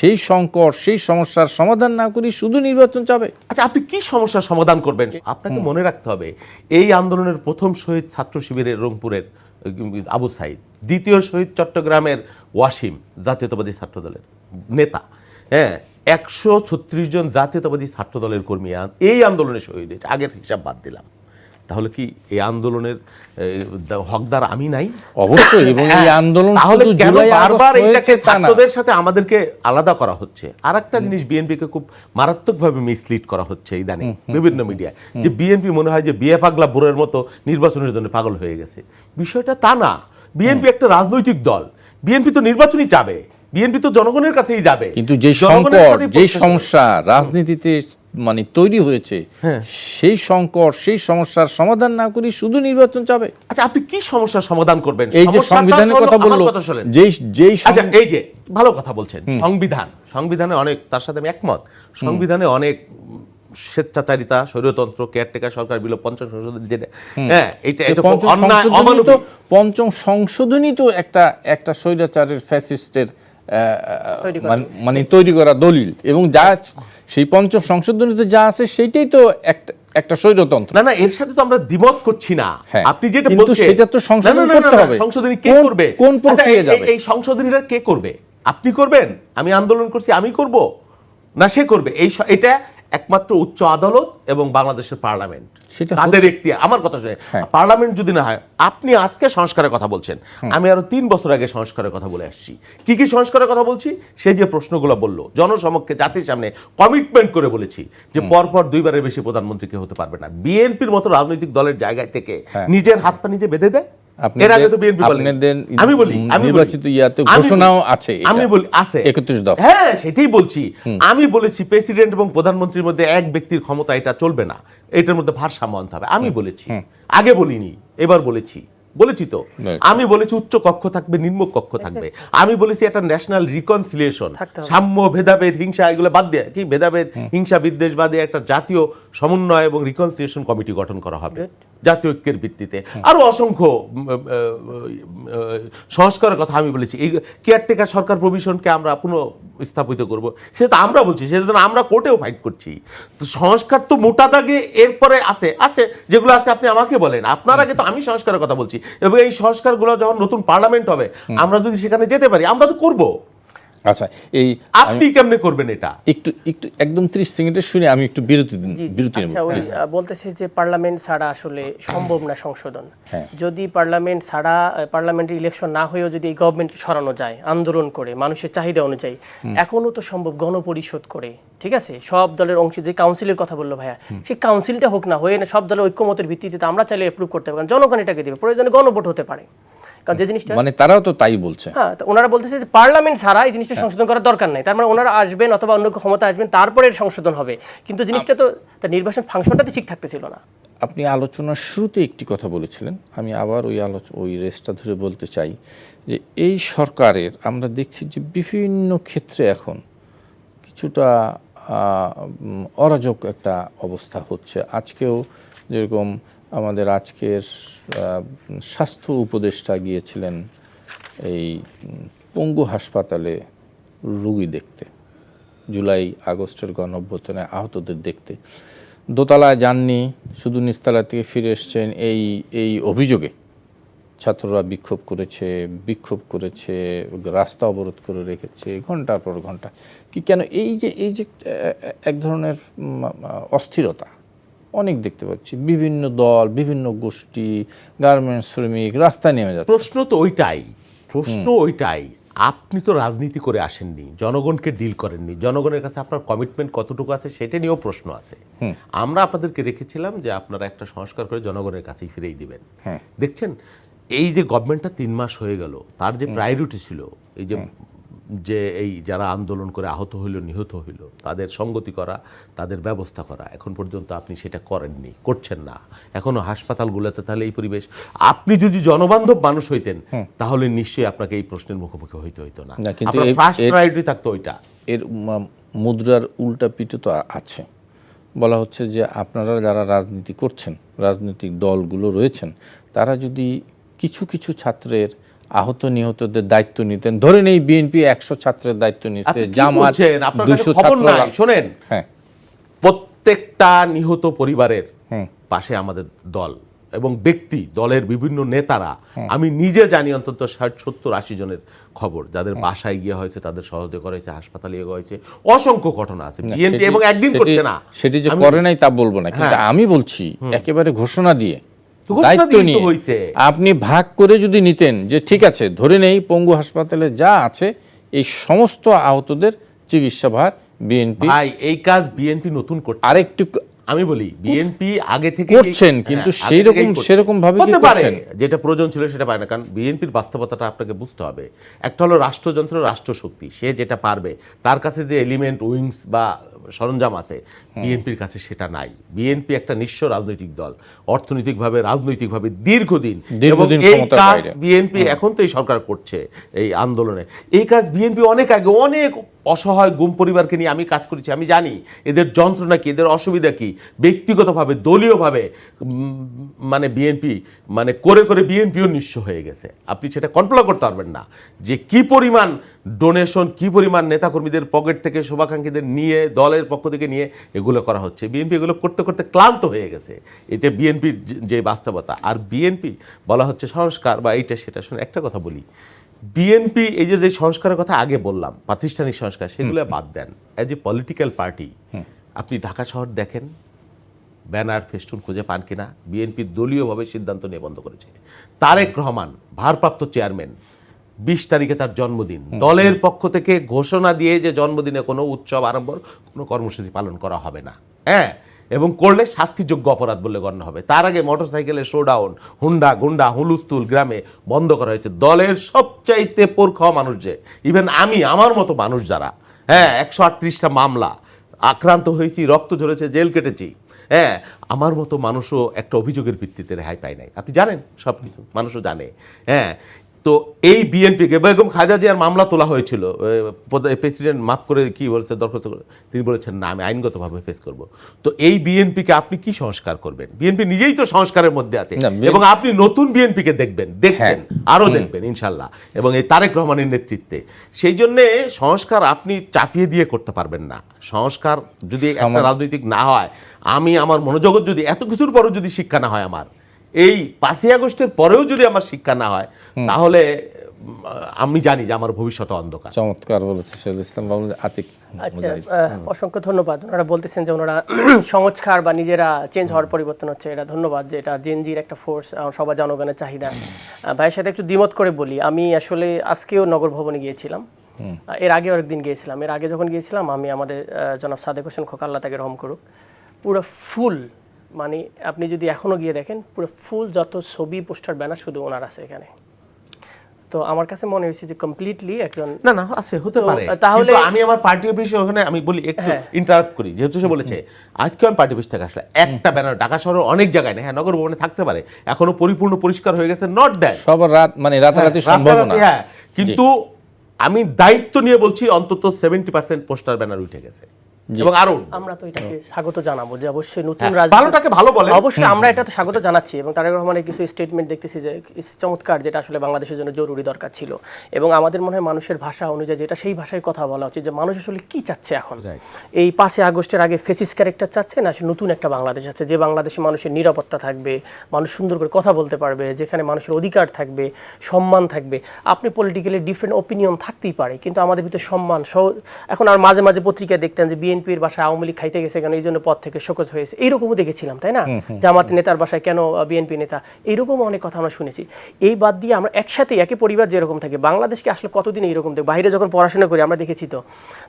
সেই সংকট সেই সমস্যার সমাধান না করি শুধু নির্বাচন চাবে। আচ্ছা, আপনি কি সমস্যার সমাধান করবেন? আপনাকে মনে রাখতে হবে, এই আন্দোলনের প্রথম শহীদ ছাত্র শিবিরের রংপুরের আবু সাইদ, দ্বিতীয় শহীদ চট্টগ্রামের ওয়াসিম, জাতীয়তাবাদী ছাত্র দলের নেতা। হ্যাঁ, 136 জন জাতীয়তাবাদী ছাত্র দলের কর্মী এই আন্দোলনে শহীদ হয়েছে। আগের হিসাব বাদ দিলাম। তাহলে কি এই আন্দোলনের হকদার আমি নাই? অবশ্যই। এবং এই আন্দোলন তাহলে কেন বারবার এটাকে ছাত্রদের সাথে আমাদেরকে আলাদা করা হচ্ছে? আরেকটা জিনিস, বিএনপিকে খুব মারাত্মকভাবে মিসলিড করা হচ্ছে ইদানিং বিভিন্ন মিডিয়ায়, যে বিএনপি মনে হয় যে বিয়ে পাগলা বুড়োর মতো নির্বাচনের জন্য পাগল হয়ে গেছে। বিষয়টা তা না। বিএনপি একটা রাজনৈতিক দল, বিএনপি তো নির্বাচনই চাবে, বিএনপি তো জনগণের কাছেই যাবে। কিন্তু যে সংকট, যে সমস্যা রাজনীতিতে মানে তৈরি হয়েছে, সেই সংকট সেই সমস্যার সমাধান না করি শুধু নির্বাচন চাবে। আচ্ছা, আপনি কি সমস্যার সমাধান করবেন? এই যে সংবিধানের কথা বললো, আচ্ছা, এই যে ভালো কথা বলছেন, সংবিধানে অনেক, তার সাথে আমি একমত, সংবিধানে অনেক স্বেচ্ছাচারিতা, স্বৈরতন্ত্র, কেয়ারটেকার সরকার বিল, পঞ্চম সংশোধনী, যেটা হ্যাঁ এটা অন্যায় অমানবিক। পঞ্চম সংশোধনী তো একটা স্বৈরাচারের ফ্যাসিস্টের মানে তৈরি করা দলিল, এবং যা সেই পঞ্চম সংশোধনীতে যা আছে সেটাই তো একটা স্বৈরতন্ত্র। না, এর সাথে তো আমরা দ্বিমত করছি না। আপনি যেটা বলছেন সেটা তো সংশোধন করতে হবে। সংশোধনী কে করবে? কোন প্রক্রিয়া যাবে? এই সংশোধনীটা কে করবে? আপনি করবেন? আমি আন্দোলন করছি, আমি করব না সে করবে? এটা একমাত্র উচ্চ আদালত এবং বাংলাদেশের পার্লামেন্ট, তাদের একটি। আমার কথা শুনে, পার্লামেন্ট যদি না হয়, আপনি আজকে সংস্কারের কথা বলছেন, আমি আরো 3 বছর আগে সংস্কারের কথা বলে আসছি। কি কি সংস্কারের কথা বলছি? সে যে প্রশ্নগুলো বললো, জনসমক্ষে জাতির সামনে কমিটমেন্ট করে বলেছি যে পরপর 2 বারের বেশি প্রধানমন্ত্রী কেউ হতে পারবে না। বিএনপির মতো রাজনৈতিক দলের জায়গায় থেকে নিজের হাত পা নিজে বেঁধে দেয়। এর আগে তো বিএনপি বলে, আমি বলি নির্বাচিত ইয়াতে ঘোষণাও আছে, আমি বলি আছে 31 দফা। হ্যাঁ, সেটাই বলছি। আমি বলেছি প্রেসিডেন্ট এবং প্রধানমন্ত্রীর মধ্যে এক ব্যক্তির ক্ষমতা, এটা চলবে না, এটার মধ্যে ভারসাম্য আনতে হবে। আমি বলেছি, আগে বলিনি, এবার বলেছি তো। আমি বলেছি উচ্চ কক্ষ থাকবে, নিম্ন কক্ষ থাকবে। আমি বলেছি একটা ন্যাশনাল রিকনসিলিয়েশন, সাম্য, ভেদাভেদ, হিংসা এগুলো বাদ দিয়ে, কি ভেদাভেদ, হিংসা, বিদ্বেষ বাদে একটা জাতীয় সমন্বয় এবং রিকনসিলিয়েশন কমিটি গঠন করা হবে জাতীয় ঐক্যের ভিত্তিতে। আরো অসংখ্য সংস্কারের কথা আমি বলেছি। এই কেয়ারটেকার সরকার প্রভিশনকে আমরা পুনঃস্থাপিত করব, সেটা আমরা বলছি, সেটা আমরা কোর্টেও ফাইট করছি। তো সংস্কার তো মোটা দাগে এরপরে আছে যেগুলো আছে, আপনি আমাকে বলেন। আপনার আগে তো আমি সংস্কারের কথা বলছি, এবং এই সংস্কারগুলো যখন নতুন পার্লামেন্ট হবে, আমরা যদি সেখানে যেতে পারি, আমরা তো করব। আচ্ছা, এই আপনি কেমনে করবেন এটা? একটু একদম 30 সেকেন্ডে শুনে আমি একটু বিরতি নেব। বলতেছে যে পার্লামেন্ট ছাড়া আসলে সম্ভব না সংশোধন। যদি পার্লামেন্ট ছাড়া, পার্লামেন্টের ইলেকশন না হয়েও যদি এই গভর্নমেন্টকে সরানো যায় আন্দোলন করে, মানুষের চাহিদা অনুযায়ী, এখনো তো সম্ভব গণপরিষদ করে, ঠিক আছে, সব দলের অংশ, যে কাউন্সিলের কথা বললো ভাইয়া, সেই কাউন্সিলটা হোক না, হয়ে না সব দলের ঐক্যমতের ভিত্তিতে আমরা চাইলে অ্যাপ্রুভ করতে পারি, জনগণ এটাকে দেবে, প্রয়োজনে গণভোট হতে পারে। কারণ যে জিনিসটা, মানে তারাও তো তাই বলছে। হ্যাঁ, ওনারা বলতেছে যে পার্লামেন্ট ছাড়া এই জিনিসটা সংশোধন করার দরকার নাই। তার মানে ওনারা আসবেন অথবা অন্য ক্ষমতা আসবেন, তারপরে সংশোধন হবে। কিন্তু জিনিসটা তো তার নির্বাচন ফাংশনটাতে ঠিক থাকতেছিল না। আপনি আলোচনার শুরুতে একটি কথা বলেছিলেন, আমি আবার ওই রেসটা ধরে বলতে চাই যে এই সরকারের আমরা দেখছি যে বিভিন্ন ক্ষেত্রে এখন কিছুটা অরাজক একটা অবস্থা হচ্ছে। আজকেও যেরকম আমাদের আজকের স্বাস্থ্য উপদেষ্টা গিয়েছিলেন এই পঙ্গু হাসপাতালে রোগী দেখতে, জুলাই আগস্টের গণঅভ্যুত্থানে আহতদের দেখতে। দোতলায় যাননি, শুধু নিচতলা থেকে ফিরে এসছেন এই অভিযোগে ছাত্ররা বিক্ষোভ করেছে, রাস্তা অবরোধ করে রেখেছে ঘন্টার পর ঘন্টা। কেন এই যে এক ধরনের অস্থিরতা অনেক দেখতে পাচ্ছি, বিভিন্ন দল, বিভিন্ন গোষ্ঠী, গার্মেন্টস শ্রমিক রাস্তায় নেমে যাচ্ছে। প্রশ্ন ওইটাই, আপনি তো রাজনীতি করে আসেননি, জনগণকে ডিল করেননি, জনগণের কাছে আপনার কমিটমেন্ট কতটুকু আছে সেটা নিয়েও প্রশ্ন আছে। আমরা আপনাদেরকে রেখেছিলাম যে আপনারা একটা সংস্কার করে জনগণের কাছেই ফিরেই দিবেন। দেখছেন, এই যে গভর্নমেন্টটা 3 মাস হয়ে গেল, তার যে প্রায়োরিটি ছিল এই যারা আন্দোলন করে আহত হইল, নিহত হইল, তাদের সঙ্গতি করা, তাদের ব্যবস্থা করা, এখন পর্যন্ত আপনি সেটা করেননি, করছেন না। এখনো হাসপাতালগুলোতে তাহলে এই পরিবেশ, আপনি যদি জনবান্ধব মানুষ হইতেন তাহলে নিশ্চয়ই আপনাকে এই প্রশ্নের মুখোমুখি হইতো না। কিন্তু ফার্স্ট প্রায়োরিটি থাকতো ওইটা। এর মুদ্রার উল্টা পিঠে তো আছে। বলা হচ্ছে যে আপনারা যারা রাজনীতি করছেন, রাজনৈতিক দলগুলো রয়েছেন, তারা যদি কিছু ছাত্রের আহত নিহতদের দায়িত্ব নিতেন। ধরেন এই বিএনপি 100 ছাত্রের দায়িত্ব নিচ্ছে, আপনি কি জামাত বলছেন? আপনার কাছে 200 খবর ছাত্র। নাই? শোনেন, হ্যাঁ, প্রত্যেকটা নিহত পরিবারের পাশে আমাদের দল এবং ব্যক্তি, দলের বিভিন্ন নেতারা, আমি নিজে জানি অন্তত 60-70-80 জনের খবর, যাদের বাসায় গিয়ে হয়েছে, তাদের সহযোগিতা করা হয়েছে, হাসপাতালে গিয়ে হয়েছে, অসংখ্য ঘটনা আছে। বিএনপি এবং একদিন করছে না, সেটি যে করে নাই তা বলবো না, কিন্তু আমি বলছি একেবারে ঘোষণা দিয়ে দায়িত্ব নিয়ে আপনি ভাগ করে যদি নিতেন যে ঠিক আছে ধরে নেই পঙ্গু হাসপাতালে যা আছে এই সমস্ত আহতদের চিকিৎসা ভার বিএনপি। ভাই, এই কাজ বিএনপি নতুন করছে। আরেকটু আমি বলি, বিএনপি আগে থেকে করছেন, কিন্তু সেরকম ভাবে কি করছেন? যেটা প্রয়োজন ছিল সেটা পারে না, কারণ বিএনপির বাস্তবতাটা আপনাকে বুঝতে হবে। একটা হলো রাষ্ট্রযন্ত্র, রাষ্ট্রশক্তি, সে যেটা পারবে, তার কাছে যে এলিমেন্ট, উইংস বা সরঞ্জাম আছে, বিএনপির কাছে সেটা নাই। বিএনপি একটা নিঃস্ব রাজনৈতিক দল, অর্থনৈতিকভাবে, রাজনৈতিকভাবে দীর্ঘদিন এই কাজ বিএনপি এখন তো এই সরকার করছে এই আন্দোলনে। এই কাজ বিএনপি অনেক আগে, অনেক অসহায় গুম পরিবারকে নিয়ে আমি কাজ করেছি, আমি জানি এদের যন্ত্রণা কি, এদের অসুবিধা কি। ব্যক্তিগতভাবে, দলীয়ভাবে মানে বিএনপি মানে করে বিএনপিও নিঃস্ব হয়ে গেছে। আপনি সেটা কল্পনা করতে পারবেন না যে কি পরিমাণ ডোনেশন, কি পরিমাণ নেতাকর্মীদের পকেট থেকে, শুভাকাঙ্ক্ষীদের নিয়ে, দলের পক্ষ থেকে নিয়ে এগুলো করা হচ্ছে। বিএনপি এগুলো করতে করতে ক্লান্ত হয়ে গেছে। এটা বিএনপির যে বাস্তবতা। আর বিএনপি বলা হচ্ছে সংস্কার বা এইটা সেটা। শুনে একটা কথা বলি, বিএনপি এই যে সংস্কারের কথা আগে বললাম, প্রাতিষ্ঠানিক সংস্কার, সেগুলো বাদ দেন। এজ এ পলিটিক্যাল পার্টি আপনি ঢাকা শহর দেখেন, ব্যানার ফেস্টুন খুঁজে পান কিনা? বিএনপি দলীয়ভাবে সিদ্ধান্ত নিয়ে বন্ধ করেছে। তারেক রহমান ভারপ্রাপ্ত চেয়ারম্যান, 20 তারিখে তার জন্মদিন, দলের পক্ষ থেকে ঘোষণা দিয়ে যে জন্মদিনে কোনো উৎসব, আড়ম্বর, কোনো কর্মসূচি পালন করা হবে না, হ্যাঁ, এবং করলে শাস্তিযোগ্য অপরাধ বলে গণ্য হবে। তার আগে মোটরসাইকেলের শোডাউন, হুন্ডা গুন্ডা হুলুস্থুল গ্রামে বন্ধ করা হয়েছে। দলের সবচাইতে পোর খাওয়া মানুষ, যে ইভেন আমি, আমার মতো মানুষ যারা, হ্যাঁ, 138টা মামলা আক্রান্ত হয়েছি, রক্ত ঝরেছে, জেল কেটেছি, হ্যাঁ, আমার মতো মানুষও একটা অভিযোগের ভিত্তিতে রেহাই পায় নাই। আপনি জানেন, সব কিছু মানুষও জানে, হ্যাঁ। তো এই বিএনপিকে বেগম খালেদা জিয়ার মামলা তোলা হয়েছিল, প্রেসিডেন্ট মাফ করে কি বলেছে, দরখাস্ত করে, তিনি বলেছেন না, আমি আইনগতভাবে ফেস করব। তো এই বিএনপিকে আপনি কি সংস্কার করবেন? বিএনপি নিজেই তো সংস্কারের মধ্যে আছে, এবং আপনি নতুন বিএনপিকে দেখছেন, আরো দেখবেন ইনশাল্লাহ, এবং এই তারেক রহমানের নেতৃত্বে। সেই জন্যে সংস্কার আপনি চাপিয়ে দিয়ে করতে পারবেন না। সংস্কার যদি একটা রাজনৈতিক না হয়, আমি আমার মনোজগৎ যদি এত কিছুর পরেও যদি শিক্ষা না হয়, আমার এই 5ই আগস্টের পরেও যদি আমার শিক্ষা না হয়, তাহলে আমি জানি যে আমার ভবিষ্যৎ অন্ধকার। চমৎকার বলেছে শহীদুল ইসলাম বাবু। আতিক, আচ্ছা, অসংখ্য ধন্যবাদ। ওনারা বলতেছেন যে ওনারা সংস্কার বা নিজেরা চেঞ্জ হওয়ার পরিবর্তন হচ্ছে, এটা ধন্যবাদ, যে এটা জেনজির একটা ফোর্স, সবার জনগণের চাহিদা। ভাইয়ের সাথে একটু দ্বিমত করে বলি, আমি আসলে আজকেও নগর ভবনে গিয়েছিলাম, এর আগে আরেকদিন গিয়েছিলাম। এর আগে যখন গিয়েছিলাম, আমি আমাদের জনাব সাদেক হোসেন খোকা, আল্লাহ তাকে রহম করুক, পুরো ফুল, মানে আপনি যদি এখনো গিয়ে দেখেন, পুরো ফুল যত ছবি, পোস্টার, ব্যানার শুধু ওনার আছে এখানে। তো আমার কাছে মনে হয়েছে যে কমপ্লিটলি একজন না আছে, হতে পারে। তাহলে আমি আমার পার্টি অফিসে ওখানে আমি বলি, একটু ইন্টারাপ্ট করি, যেহেতু সে বলেছে, আজকে আমি পার্টি অফিস থেকে আসলে একটা ব্যানার ঢাকা শহরের অনেক জায়গায় না, হ্যাঁ, নগর ভবনে থাকতে পারে, এখনো পরিপূর্ণ পরিষ্কার হয়ে গেছে, নট দ্যাট সবার রাত মানে রাতারাতি সম্ভব না, হ্যাঁ, কিন্তু আমি দায়িত্ব নিয়ে বলছি, অন্তত 70% পোস্টার ব্যানার উঠে গেছে। এবং আরো আমরা তো এটাকে স্বাগত জানাবো, যে অবশ্যই নতুন রাজনীতিটাকে ভালো বলে, অবশ্যই আমরা এটা তো স্বাগত জানাচ্ছি। এবং তারেক রহমানের কিছু স্টেটমেন্ট দেখতেছি যে চমৎকার, যেটা আসলে বাংলাদেশের জন্য জরুরি দরকার ছিল। এবং আমাদের মনে হয় মানুষের ভাষা অনুযায়ী যেটা, সেই ভাষায় কথা বলা উচিত, যে মানুষ আসলে কি চাচ্ছে এখন। এই 5ই আগস্টের আগে ফেসিস্ট ক্যারেক্টার চাচ্ছে না, নতুন একটা বাংলাদেশ আছে, যে বাংলাদেশে মানুষের নিরাপত্তা থাকবে, মানুষ সুন্দর করে কথা বলতে পারবে, যেখানে মানুষের অধিকার থাকবে, সম্মান থাকবে। আপনি পলিটিক্যালি ডিফারেন্ট ওপিনিয়ন থাকতেই পারে, কিন্তু আমাদের ভিতরে সম্মান। এখন আর মাঝে মাঝে পত্রিকায় দেখতেন যে বিএনপির বাসায় আওয়ামী লীগ খাইতে গেছে কেন, এই জন্য পদ থেকে শোকজ হয়েছে, এইরকমও দেখেছিলাম, তাই না? জামাত নেতার বাসায় কেন বিএনপি নেতা, এইরকমও অনেক কথা আমরা শুনেছি। এই বাদ দিয়ে আমরা একসাথে, একই পরিবার যেরকম থাকে, বাংলাদেশকে আসলে কতদিন এইরকম দেখ, বাইরে যখন পড়াশোনা করি আমরা দেখেছি, তো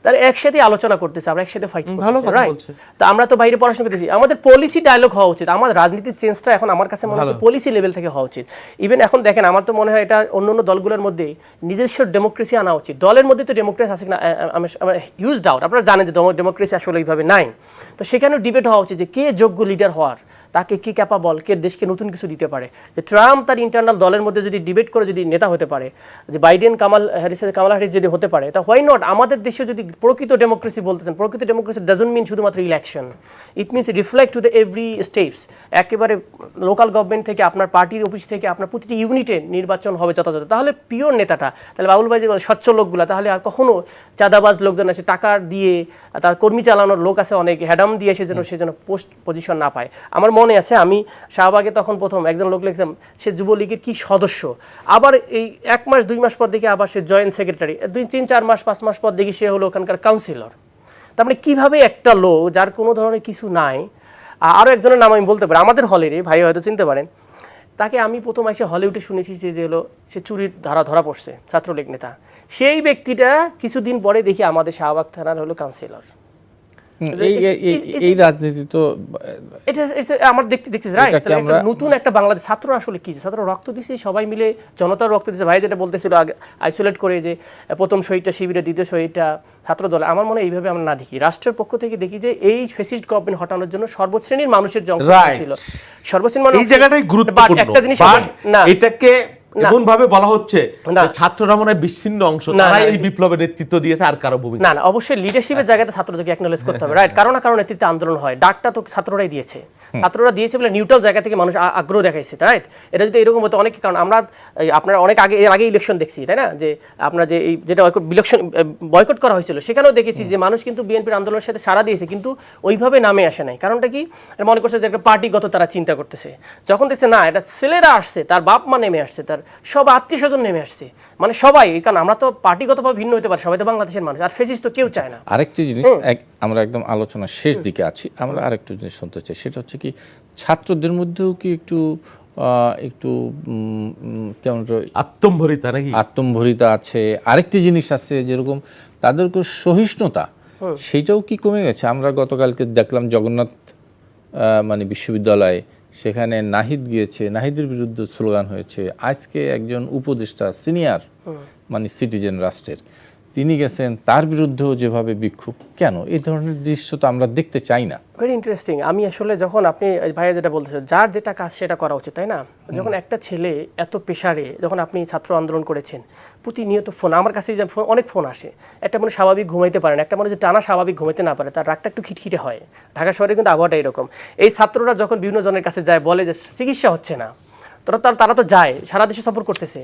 তারা একসাথে আলোচনা করতেছে, আমরা একসাথে ফাইট করতেছি, রাইট? তো আমরা তো বাইরে পড়াশোনা করতেছি, আমাদের পলিসি ডায়লগ হওয়া উচিত। আমার রাজনীতির চেঞ্জটা এখন আমার কাছে মনে হচ্ছে পলিসি লেভেল থেকে হওয়া উচিত। ইভেন এখন দেখেন, আমার তো মনে হয় এটা অন্য দলগুলোর মধ্যে নিজস্ব ডেমোক্রেসি আনা উচিত। দলের মধ্যে তো ডেমোক্রেসি আছে কিনা আমার হিউজ ডাউট। আপনারা জানেন যে ডেমোক্রেসি আসলে এইভাবে নাই। তো সেখানেও ডিবেট হওয়া উচিত যে কে যোগ্য লিডার হওয়ার, তাকে কি ক্যাপাবল, কে দেশকে নতুন কিছু দিতে পারে। যে ট্রাম্প তার ইন্টারনাল দলের মধ্যে যদি ডিবেট করে যদি নেতা হতে পারে, যে বাইডেন কামালা হ্যারিস যদি হতে পারে, তা হোয়াই নট আমাদের দেশে যদি প্রকৃত ডেমোক্রেসি বলতেছেন, প্রকৃত ডেমোক্রেসি ডাজন্ট মিন শুধুমাত্র election, it means reflect to the every steps. একেবারে লোকাল গভর্নমেন্ট থেকে আপনার পার্টির অফিস থেকে আপনার প্রতিটি ইউনিটে নির্বাচন হবে যথাযথ। তাহলে পিওর নেতাটা, তাহলে বাবুল ভাই যে স্বচ্ছ লোকগুলা, তাহলে আর কখনো চাঁদাবাজ লোকজন আছে, টাকা দিয়ে তার কর্মী চালানোর লোক আছে অনেক, হ্যাডাম দিয়ে সে যেন পোস্ট পজিশন না পায়। আমার মনে আছে আমি শাহবাগে তখন প্রথম একজন লোক লিখতাম, সে যুবলীগের কি সদস্য, আবার এই 1 মাস 2 মাস পর দেখি আবার সে জয়েন্ট সেক্রেটারি, 2-3-4 মাস 5 মাস পর দেখি সে হলো ওখানকার কাউন্সিলর। তার মানে কীভাবে একটা লোক যার কোনো ধরনের কিছু নাই, আরও একজনের নাম আমি বলতে পারি, আমাদের হলেরই ভাই হয়তো চিনতে পারেন, তাকে আমি প্রথম এসে হলে উঠে শুনেছি যে হলো সে চুরির ধরা পড়ছে, ছাত্রলীগ নেতা। সেই ব্যক্তিটা কিছুদিন পরে দেখি আমাদের শাহবাগ থানার হলো কাউন্সিলর। এই রাজনীতি তো এটা আমার দেখতে রাইট। নতুন একটা বাংলাদেশ, ছাত্ররা আসলে কি, ছাত্ররা রক্ত দিছে, সবাই মিলে জনতার রক্ত দিছে। ভাই যেটা বলতেছিল আইসোলেট করে যে প্রথম শহীদটা শিবিরে, দ্বিতীয় শহীদটা ছাত্র দল, আমার মনে হয় এইভাবে আমরা না দেখি, রাষ্ট্রের পক্ষ থেকে দেখি যে এই ফ্যাসিস্ট গভর্নমেন্ট হটানোর জন্য সর্বশ্রেণীর মানুষের যে অংশ ছিল, সর্বশ্রেণীর মানুষ এই জায়গাটাই গুরুত্বপূর্ণ। একটা জিনিস না, এটাকে এমন ভাবে বলা হচ্ছে ছাত্ররা মনে হয় বিচ্ছিন্ন অংশ, তারা এই বিপ্লবের নেতৃত্ব দিয়েছে, আর কারো ভূমিকা না। অবশ্যই লিডারশিপের জায়গাটা ছাত্রদেরকে অ্যাকনলেজ করতে হবে, রাইট। কারণ নেতৃত্বে আন্দোলন হয়, ডাকটা তো ছাত্ররাই দিয়েছে, ছাত্ররা দিয়েছে বলে নিউট্রাল জায়গা থেকে মানুষ আগ্রহ দেখাইছে, রাইট। এটা যদি এরকম হতো অনেক, কারণ আমরা আপনার অনেক আগে ইলেকশন দেখছি, তাই না, যে আপনার যে এই যেটা ইলেকশন বয়কট করা হয়েছিল, সেখানেও দেখেছি যে মানুষ কিন্তু বিএনপির আন্দোলনের সাথে সাড়া দিয়েছে, কিন্তু ওইভাবে নামে আসে নাই। কারণটা কি, মনে করছে যে একটা পার্টিগত তারা চিন্তা করতেছে। যখন দেখছে না, এটা ছেলেরা আসছে, তার বাপ মা নেমে আসছে, তার সব আত্মীয় স্বজন নেমে আসছে, মানে সবাই, কারণ আমরা তো পার্টিগতভাবে ভিন্ন হতে পারি, সবাই তো বাংলাদেশের মানুষ, আর ফেসিস্ট তো কেউ চায় না। আরেকটি জিনিস, আমরা একদম আলোচনার শেষ দিকে আছি, আমরা আরেকটু জিনিস শুনতে চাই, সেটা হচ্ছে কি ছাত্রদের মধ্যেও কি একটু কেমন আত্মম্ভরিতা নাকি, আত্মম্ভরিতা আছে। আরেকটি জিনিস আছে, যেরকম তাদের সহিষ্ণুতা, সেইটাও কি কমে গেছে? আমরা গতকালকে দেখলাম জগন্নাথ মানে বিশ্ববিদ্যালয়ে, সেখানে নাহিদ গিয়েছে, নাহিদের বিরুদ্ধে স্লোগান হয়েছে। আজকে একজন উপদেষ্টা সিনিয়র মানে সিটিজেন রাষ্ট্রের, তিনি গেছেন, তার বিরুদ্ধেও যেভাবে বিক্ষোভ। কেন এই ধরনের দৃশ্য তো আমরা দেখতে চাই না? Very interesting. আমি আসলে যখন আপনি ভাইয়া যেটা বলতেছেন, যার যেটা কাজ সেটা করা উচিত, তাই না? যখন একটা ছেলে এত প্রেশারে, যখন আপনি ছাত্র আন্দোলন করেছেন, প্রতিনিয়ত ফোন, আমার কাছে অনেক ফোন আসে, একটা মানুষ স্বাভাবিক ঘুমাইতে পারে না, একটা মানুষ টানা স্বাভাবিক ঘুমাইতে না পারে, তার রাগটা একটু খিটখিটে হয়। ঢাকা শহরে কিন্তু আবহাওয়াটা এরকম। এই ছাত্ররা যখন বিভিন্ন জনের কাছে যায়, বলে যে চিকিৎসা হচ্ছে না, তারা তো যায়, সারা দেশে সফর করতেছে,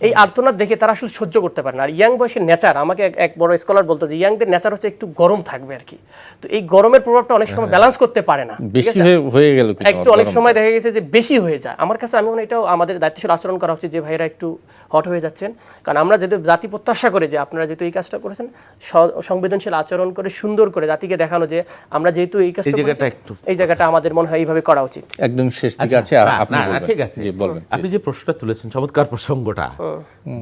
এই আর্তনাদ দেখে তারা আসলে সহ্য করতে পারে না। আর ইয়াং বয়সের নেচার, আমাকে এক বড় স্কলার বলতো যে ইয়াংদের নেচার হচ্ছে একটু গরম থাকবে আর কি। তো এই গরমের প্রভাবটা অনেক সময় ব্যালেন্স করতে পারে না, বেশি হয়ে গেল একটু, অনেক সময় দেখা গেছে যে বেশি হয়ে যায়। আমার কাছে আমি মনে হয় এটাও আমাদের দায়িত্বশীল আচরণ করা উচিত, যে ভাইরা একটু হট হয়ে যাচ্ছেন, কারণ আমরা যেহেতু জাতি প্রত্যাশা করে যে আপনারা যেহেতু এই কাজটা করেছেন, সংবেদনশীল আচরণ করে সুন্দর করে জাতিকে দেখানো যে আমরা যেহেতু এই কাজটা, এই জায়গাটা আমাদের মনে হয় এইভাবে করা উচিত। একদম শেষ দিকে আছে। ঠিক আছে, আপনি যে প্রশ্নটা তুলেছেন, চমৎকার প্রসঙ্গটা।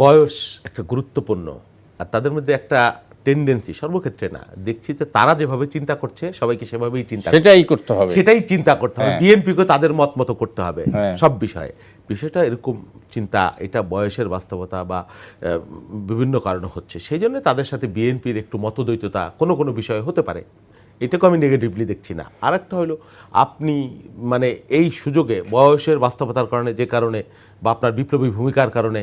বয়স একটা গুরুত্বপূর্ণ, আর তাদের মধ্যে একটা টেন্ডেন্সি, সর্বক্ষেত্রে না, দেখছি যে তারা যেভাবে চিন্তা করছে সবাইকে সেভাবেই চিন্তা করতে হবে, সেটাই চিন্তা করতে হবে। বিএনপিকে তাদের মত মতো করতে হবে সব বিষয়ে। বিষয়টা এরকম চিন্তা, এটা বয়সের বাস্তবতা বা বিভিন্ন কারণে হচ্ছে, সেই জন্য তাদের সাথে বিএনপির একটু মতদ্বৈততা কোনো বিষয়ে হতে পারে, এটাকে আমি নেগেটিভলি দেখছি না। আরেকটা হলো, আপনি মানে এই সুযোগে বয়সের বাস্তবতার কারণে, যে কারণে বা আপনার বিপ্লবী ভূমিকার কারণে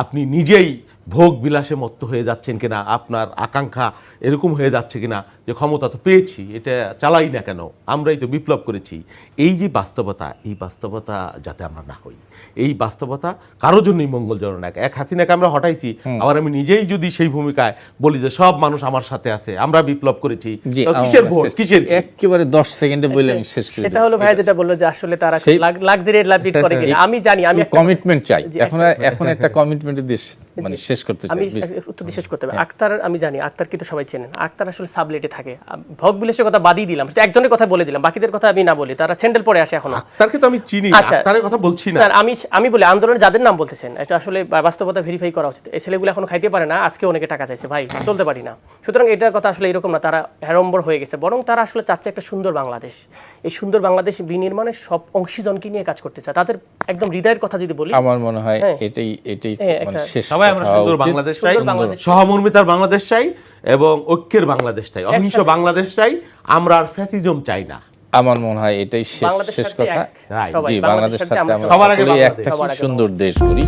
আপনি নিজেই ভোগ বিলাসে মত্ত হয়ে যাচ্ছেন কিনা, আপনার আকাঙ্ক্ষা এরকম হয়ে যাচ্ছে কিনা যে ক্ষমতা তো পেয়েছি, এটা চালাই না কেন, আমরাই তো বিপ্লব করেছি। এই যে বাস্তবতা, এই বাস্তবতা যাতে আমরা না হই, এই বাস্তবতা কারো জন্যই মঙ্গলজনক না। এক হাসিনাকে আমরা হটাইছি, আবার আমি নিজেই যদি সেই ভূমিকায় বলি যে সব মানুষ আমার সাথে আছে, আমরা বিপ্লব করেছি, কিসের ভোট, কিসের, একেবারে 10 সেকেন্ডে বলে আমি শেষ করে দিই। সেটা হলো ভাই যেটা বললো যে আসলে তারা লাক্সারিয়েট লাইফ লিড করে কিনা। আমি জানি, আমি কমিটমেন্ট চাই, এখন একটা কমিটমেন্টের দেশ মানে শেষ করতে চাই, আমি উত্তর দিয়ে শেষ করতে হবে। আক্তার, আমি জানি আক্তার কিন্তু সবাই চেনেন, আক্তার আসলে সাবলেটে থাকে। ভোগ বিলাসের কথা বাদই দিলাম, একজনের কথা বলে দিলাম, বাকিদের কথা আমি না বলি, তারা স্যান্ডেল পরে আসে এখনো। আক্তারকে তো আমি চিনি, আক্তারের কথা বলছি না, আমি বলি আন্দোলনে যাদের নাম বলতেছেন, এটা আসলে বাস্তবতা ভেরিফাই করা উচিত। এই ছেলেগুলো এখনো খাইতে পারে না, আজকে অনেকে টাকা চাইছে, ভাই চলতে পারি না। সুতরাং এটার কথা আসলে এরকম না তারা হেরম্বর হয়ে গেছে, বরং তারা আসলে চাচ্ছে একটা সুন্দর বাংলাদেশ। এই সুন্দর বাংলাদেশ বিনির্মাণে সব অংশীজনকে নিয়ে কাজ করতে চায়, তাদের একদম হৃদয়ের কথা যদি বলি, আমার মনে হয় এটাই মানে শেষ। সবাই আমরা সুন্দর বাংলাদেশ চাই, সহমর্মিতার বাংলাদেশ চাই এবং ঐক্যের বাংলাদেশ চাই, অহিংস বাংলাদেশ চাই, আমরা আর ফ্যাসিজম চাই না। আমার মনে হয় এটাই শেষ বাংলাদেশের শেষ সাথে কথা। এক, সবাই, জি, বাংলাদেশের বাংলাদেশের সাথে সাথে আমরা আমরা সবার আগে সকলেই বাংলাদেশ। একটা সবার কি আগে সুন্দর দেশ করি।